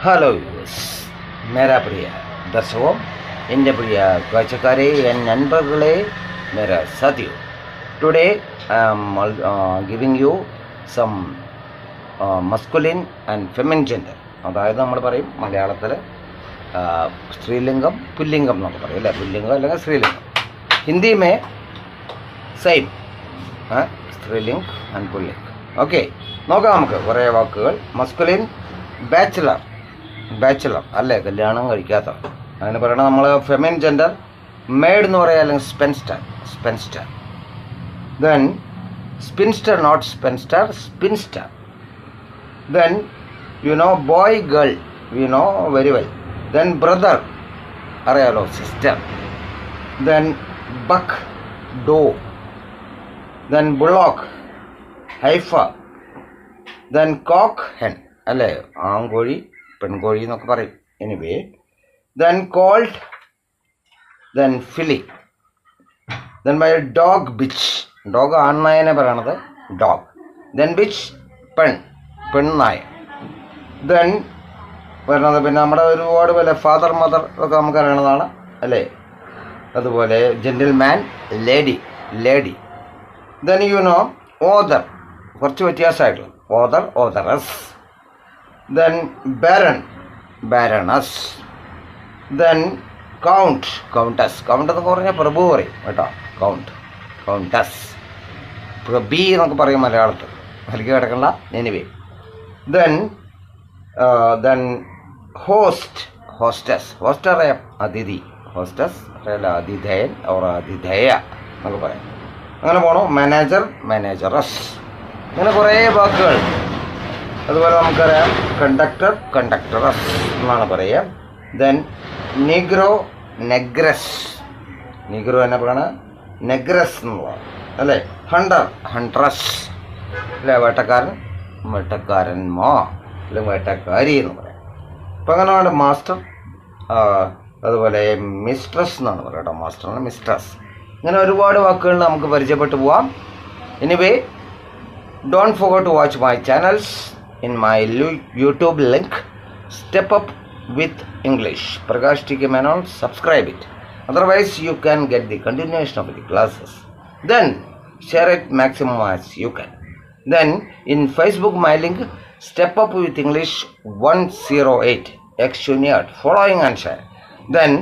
Hello use മേരാ പ്രിയ ദർശകോ എൻ്റെ പ്രിയ കാഴ്ചക്കാരെ and നண்பர்களே മേരാ സാഥിയോ today I am giving you some masculine and feminine gender. അതായത് നമ്മൾ പറയും മലയാളത്തിൽ സ്ത്രീലിംഗം പുല്ലിംഗം എന്നൊക്കെ പറയും അല്ലേ, പുല്ലിംഗം അല്ലെങ്കിൽ സ്ത്രീലിംഗം. Hindi may same സ്ത്രീലിംഗ് and പുല്ലിംഗ്. Okay, നോക്കാം നമുക്ക് കുറേ വാക്കുകൾ. മസ്കുലിൻ ബാച്ചിലർ അല്ലേ, കല്യാണം കഴിക്കാത്ത, അങ്ങനെ പറയണം. നമ്മൾ ഫെമിൻ ജെൻഡർ മെയ്ഡ് എന്ന് പറയുക, അല്ലെങ്കിൽ സ്പെൻസ്റ്റർ. ദെൻ സ്പിൻസ്റ്റർ, നോട്ട് സ്പെൻസ്റ്റർ, spinster. Then you know boy girl, you know very well. Then brother അറിയാലോ, sister. Then buck, doe. Then bullock, heifer. Then cock, hen അല്ലേ, ആൺകോഴി പെൺകോഴി എന്നൊക്കെ പറയും. Anyway, then colt, then filly. Then my dog, bitch. Dog ആൺനായനെ പറയണത് dog. Then bitch, പെൺനായ. Then പറയണത് പിന്നെ നമ്മുടെ ഒരുപാട് പോലെ ഫാദർ മദർ ഒക്കെ നമുക്ക് അറിയണതാണ് അല്ലേ. അതുപോലെ gentleman, lady. Then you know other, കുറച്ച് വ്യത്യാസമായിട്ടുള്ള others. Then baroness. Then countess എന്നൊക്കെ പറഞ്ഞാൽ പ്രഭു പറയും കേട്ടോ. കൗണ്ടസ്, പ്രഭി എന്നൊക്കെ പറയും മലയാളത്തിൽ, അതിലേക്ക് കിടക്കണ്ട. എനിവേ, ദെൻ ഹോസ്റ്റസ് അറിയാം, അതിഥി. ഹോസ്റ്റസ് അറിയാലോ, അതിഥേയൻ ഓർ അതിഥേയ എന്നൊക്കെ പറയാം. അങ്ങനെ പോകണം. മാനേജറസ്, അങ്ങനെ കുറേ വാക്കുകൾ. അതുപോലെ നമുക്കറിയാം കണ്ടക്ടറസ് എന്നാണ് പറയുക. ദെൻ നെഗ്രസ് എന്നെ പറയണ നെഗ്രസ് എന്നുള്ളതാണ് അല്ലേ. ഹൺട്രസ് അല്ലേ, വേട്ടക്കാരന്മാ അല്ലെങ്കിൽ വേട്ടക്കാരി എന്ന് പറയാം. അപ്പം അങ്ങനെ വേണ്ട. മാസ്റ്റർ, അതുപോലെ മിസ്ട്രസ് എന്നാണ് പറയുക കേട്ടോ. മാസ്റ്ററാണ് മിസ്ട്രസ്. ഇങ്ങനെ ഒരുപാട് വാക്കുകൾ നമുക്ക് പരിചയപ്പെട്ടു പോവാം. Anyway, don't forget to watch my channels in my YouTube link, Step Up with English, Prakash TK Menon. Subscribe it, otherwise you can get the continuation of the classes. Then share it maximum as you can. Then in Facebook my link, Step Up with English 108 X Junior, following and share. Then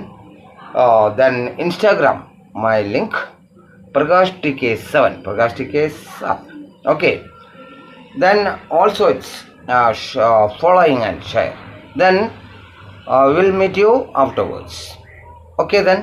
Instagram my link, Prakash TK7. Okay, then also it's following and share. Then we'll meet you afterwards. Okay then.